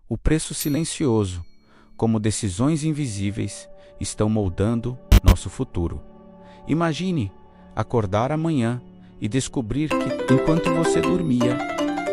O preço silencioso, como decisões invisíveis, estão moldando nosso futuro. Imagine acordar amanhã e descobrir que, enquanto você dormia,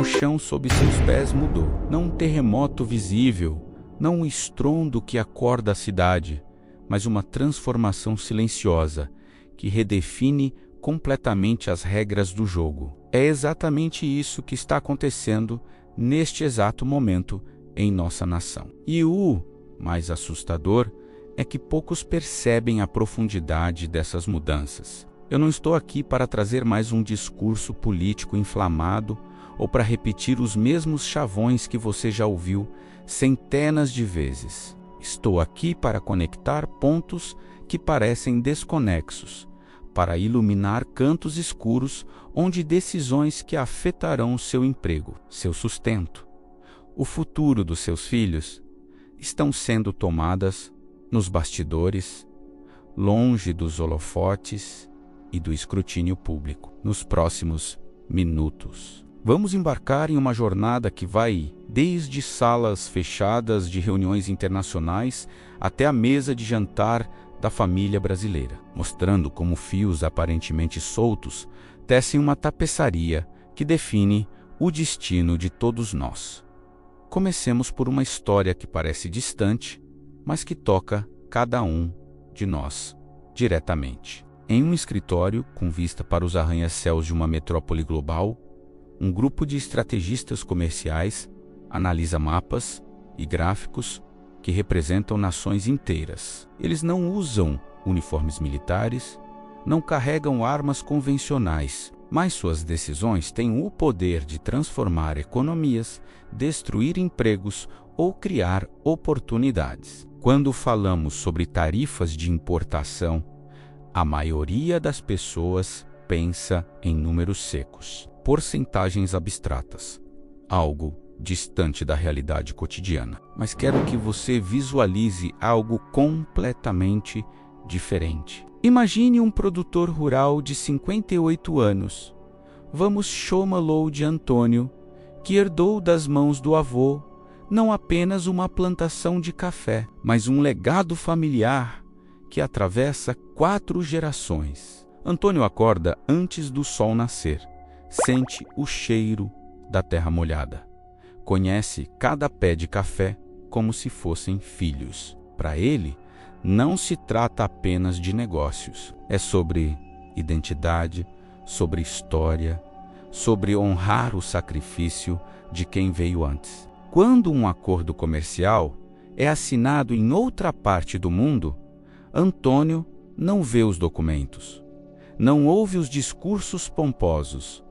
o chão sob seus pés mudou. Não um terremoto visível, não um estrondo que acorda a cidade, mas uma transformação silenciosa que redefine completamente as regras do jogo. É exatamente isso que está acontecendo neste exato momento em nossa nação. E o mais assustador é que poucos percebem a profundidade dessas mudanças. Eu não estou aqui para trazer mais um discurso político inflamado ou para repetir os mesmos chavões que você já ouviu centenas de vezes. Estou aqui para conectar pontos que parecem desconexos, para iluminar cantos escuros onde decisões que afetarão seu emprego, seu sustento, o futuro dos seus filhos, estão sendo tomadas nos bastidores, longe dos holofotes e do escrutínio público. Nos próximos minutos, vamos embarcar em uma jornada que vai desde salas fechadas de reuniões internacionais até a mesa de jantar da família brasileira, mostrando como fios aparentemente soltos tecem uma tapeçaria que define o destino de todos nós. Comecemos por uma história que parece distante, mas que toca cada um de nós diretamente. Em um escritório com vista para os arranha-céus de uma metrópole global, um grupo de estrategistas comerciais analisa mapas e gráficos que representam nações inteiras. Eles não usam uniformes militares, não carregam armas convencionais, mas suas decisões têm o poder de transformar economias, destruir empregos ou criar oportunidades. Quando falamos sobre tarifas de importação, a maioria das pessoas pensa em números secos, porcentagens abstratas, algo distante da realidade cotidiana. Mas quero que você visualize algo completamente diferente. Imagine um produtor rural de 58 anos. Vamos chamá-lo de Antônio, que herdou das mãos do avô não apenas uma plantação de café, mas um legado familiar que atravessa 4 gerações. Antônio acorda antes do sol nascer, sente o cheiro da terra molhada, conhece cada pé de café como se fossem filhos. Para ele, não se trata apenas de negócios. É sobre identidade, sobre história, sobre honrar o sacrifício de quem veio antes. Quando um acordo comercial é assinado em outra parte do mundo, Antônio não vê os documentos, não ouve os discursos pomposos,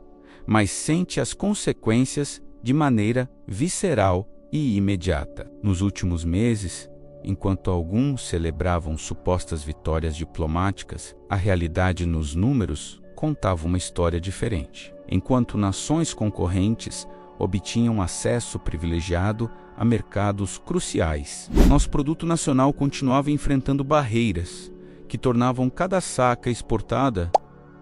mas sente as consequências de maneira visceral e imediata. Nos últimos meses, enquanto alguns celebravam supostas vitórias diplomáticas, a realidade nos números contava uma história diferente. Enquanto nações concorrentes obtinham acesso privilegiado a mercados cruciais, nosso produto nacional continuava enfrentando barreiras que tornavam cada saca exportada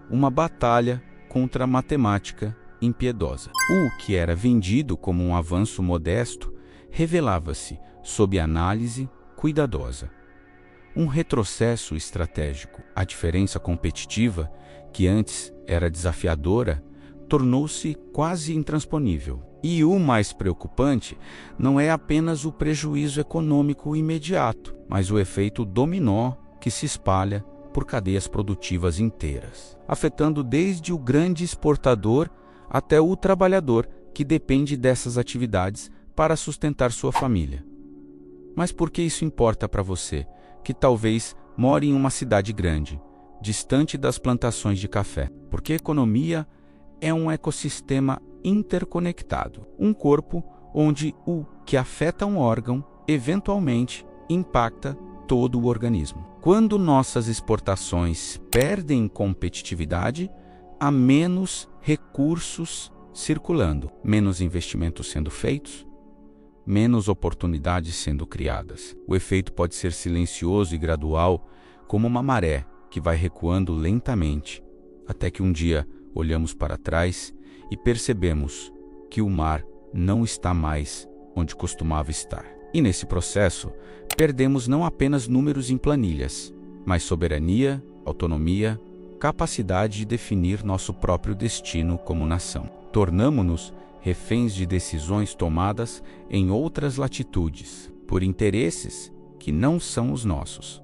uma batalha contra a matemática impiedosa. O que era vendido como um avanço modesto revelava-se, sob análise cuidadosa, um retrocesso estratégico. A diferença competitiva, que antes era desafiadora, tornou-se quase intransponível. E o mais preocupante não é apenas o prejuízo econômico imediato, mas o efeito dominó que se espalha por cadeias produtivas inteiras, afetando desde o grande exportador até o trabalhador que depende dessas atividades para sustentar sua família. Mas por que isso importa para você, que talvez more em uma cidade grande, distante das plantações de café? Porque economia é um ecossistema interconectado, um corpo onde o que afeta um órgão, eventualmente, impacta todo o organismo. Quando nossas exportações perdem competitividade, há menos recursos circulando, menos investimentos sendo feitos, menos oportunidades sendo criadas. O efeito pode ser silencioso e gradual, como uma maré que vai recuando lentamente, até que um dia olhamos para trás e percebemos que o mar não está mais onde costumava estar. E nesse processo, perdemos não apenas números em planilhas, mas soberania, autonomia, capacidade de definir nosso próprio destino como nação. Tornamo-nos reféns de decisões tomadas em outras latitudes, por interesses que não são os nossos.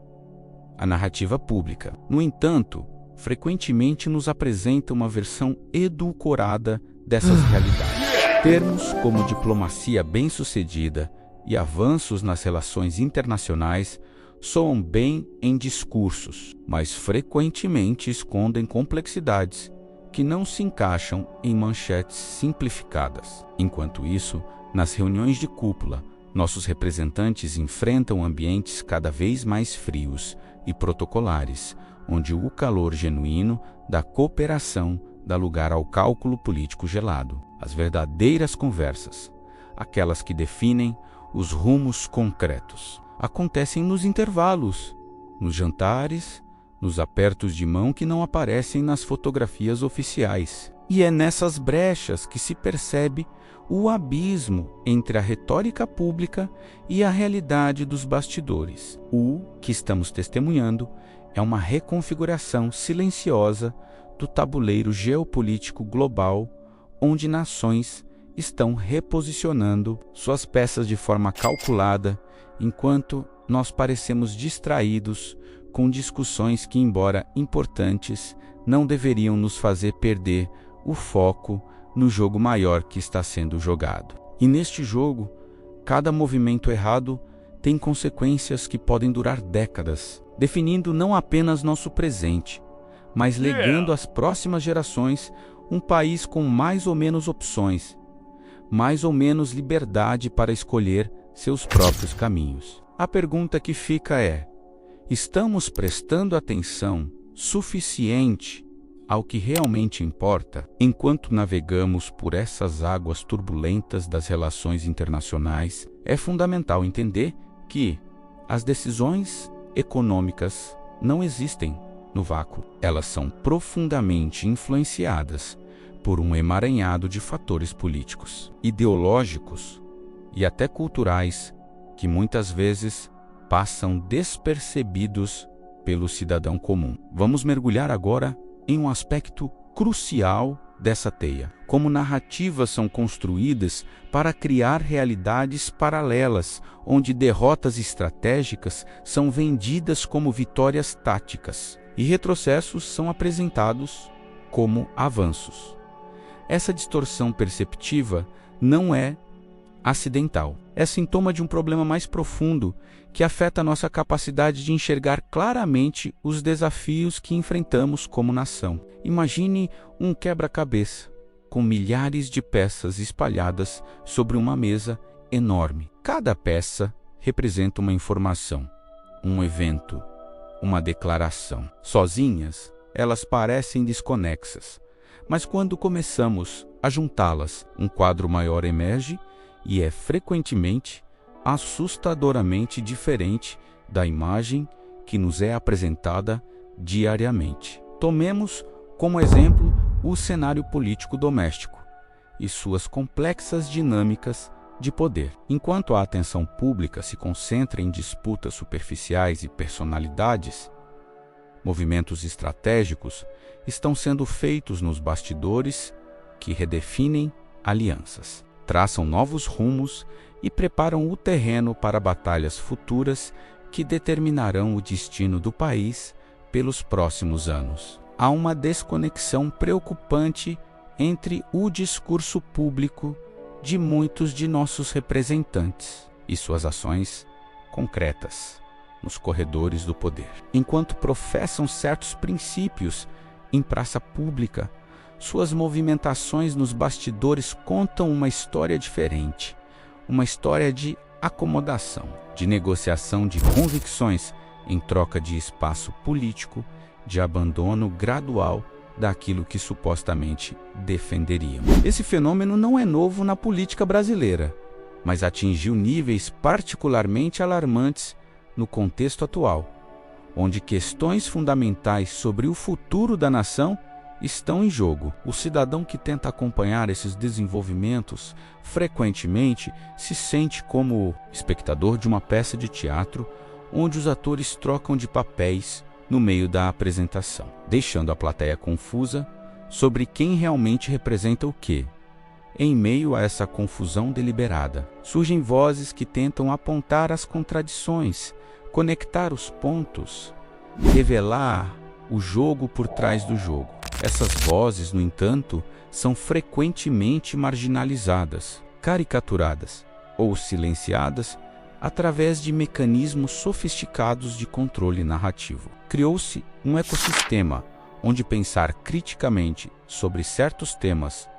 A narrativa pública, no entanto, frequentemente nos apresenta uma versão edulcorada dessas realidades. Termos como diplomacia bem-sucedida e avanços nas relações internacionais soam bem em discursos, mas frequentemente escondem complexidades que não se encaixam em manchetes simplificadas. Enquanto isso, nas reuniões de cúpula, nossos representantes enfrentam ambientes cada vez mais frios e protocolares, onde o calor genuíno da cooperação dá lugar ao cálculo político gelado. As verdadeiras conversas, aquelas que definem os rumos concretos, acontecem nos intervalos, nos jantares, nos apertos de mão que não aparecem nas fotografias oficiais. E é nessas brechas que se percebe o abismo entre a retórica pública e a realidade dos bastidores. O que estamos testemunhando é uma reconfiguração silenciosa do tabuleiro geopolítico global, onde nações estão reposicionando suas peças de forma calculada, enquanto nós parecemos distraídos com discussões que, embora importantes, não deveriam nos fazer perder o foco no jogo maior que está sendo jogado. E neste jogo, cada movimento errado tem consequências que podem durar décadas, definindo não apenas nosso presente, mas legando às próximas gerações um país com mais ou menos opções, mais ou menos liberdade para escolher seus próprios caminhos. A pergunta que fica é: estamos prestando atenção suficiente ao que realmente importa enquanto navegamos por essas águas turbulentas das relações internacionais? É fundamental entender que as decisões econômicas não existem no vácuo. Elas são profundamente influenciadas por um emaranhado de fatores políticos, ideológicos e até culturais que muitas vezes passam despercebidos pelo cidadão comum. Vamos mergulhar agora em um aspecto crucial dessa teia: como narrativas são construídas para criar realidades paralelas, onde derrotas estratégicas são vendidas como vitórias táticas e retrocessos são apresentados como avanços. Essa distorção perceptiva não é acidental. É sintoma de um problema mais profundo que afeta nossa capacidade de enxergar claramente os desafios que enfrentamos como nação. Imagine um quebra-cabeça com milhares de peças espalhadas sobre uma mesa enorme. Cada peça representa uma informação, um evento, uma declaração. Sozinhas, elas parecem desconexas, mas quando começamos a juntá-las, um quadro maior emerge e é frequentemente assustadoramente diferente da imagem que nos é apresentada diariamente. Tomemos como exemplo o cenário político doméstico e suas complexas dinâmicas de poder. Enquanto a atenção pública se concentra em disputas superficiais e personalidades, movimentos estratégicos estão sendo feitos nos bastidores que redefinem alianças, traçam novos rumos e preparam o terreno para batalhas futuras que determinarão o destino do país pelos próximos anos. Há uma desconexão preocupante entre o discurso público de muitos de nossos representantes e suas ações concretas nos corredores do poder. Enquanto professam certos princípios em praça pública, suas movimentações nos bastidores contam uma história diferente, uma história de acomodação, de negociação de convicções em troca de espaço político, de abandono gradual daquilo que supostamente defenderiam. Esse fenômeno não é novo na política brasileira, mas atingiu níveis particularmente alarmantes no contexto atual, onde questões fundamentais sobre o futuro da nação estão em jogo. O cidadão que tenta acompanhar esses desenvolvimentos frequentemente se sente como espectador de uma peça de teatro onde os atores trocam de papéis no meio da apresentação, deixando a plateia confusa sobre quem realmente representa o quê. Em meio a essa confusão deliberada, surgem vozes que tentam apontar as contradições, conectar os pontos, revelar o jogo por trás do jogo. Essas vozes, no entanto, são frequentemente marginalizadas, caricaturadas ou silenciadas através de mecanismos sofisticados de controle narrativo. Criou-se um ecossistema onde pensar criticamente sobre certos temas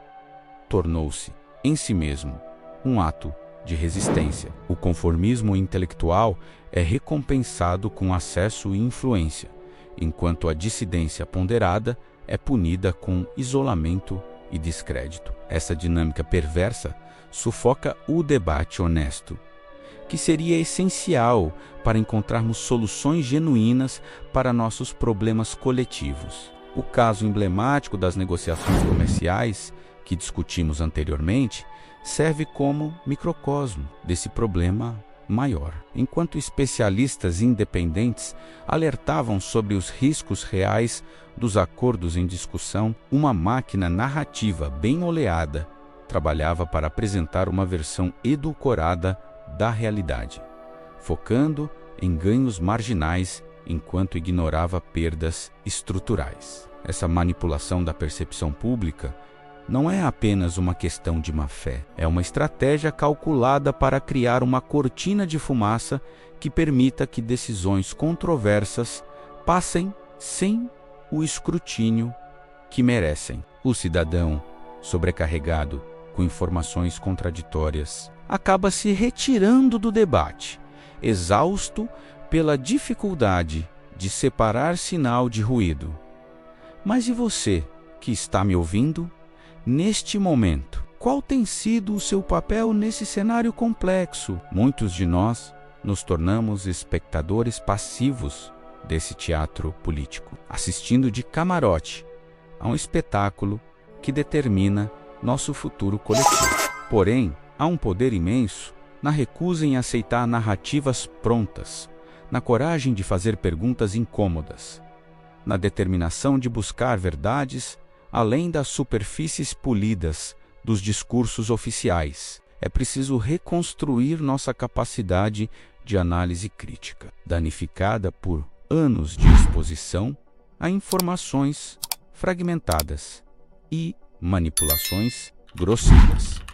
tornou-se, em si mesmo, um ato de resistência. O conformismo intelectual é recompensado com acesso e influência, enquanto a dissidência ponderada é punida com isolamento e descrédito. Essa dinâmica perversa sufoca o debate honesto, que seria essencial para encontrarmos soluções genuínas para nossos problemas coletivos. O caso emblemático das negociações comerciais, que discutimos anteriormente, serve como microcosmo desse problema maior. Enquanto especialistas independentes alertavam sobre os riscos reais dos acordos em discussão, uma máquina narrativa bem oleada trabalhava para apresentar uma versão edulcorada da realidade, focando em ganhos marginais enquanto ignorava perdas estruturais. Essa manipulação da percepção pública não é apenas uma questão de má-fé, é uma estratégia calculada para criar uma cortina de fumaça que permita que decisões controversas passem sem o escrutínio que merecem. O cidadão, sobrecarregado com informações contraditórias, acaba se retirando do debate, exausto pela dificuldade de separar sinal de ruído. Mas e você, que está me ouvindo? Neste momento, qual tem sido o seu papel nesse cenário complexo? Muitos de nós nos tornamos espectadores passivos desse teatro político, assistindo de camarote a um espetáculo que determina nosso futuro coletivo. Porém, há um poder imenso na recusa em aceitar narrativas prontas, na coragem de fazer perguntas incômodas, na determinação de buscar verdades além das superfícies polidas dos discursos oficiais. É preciso reconstruir nossa capacidade de análise crítica, danificada por anos de exposição a informações fragmentadas e manipulações grosseiras.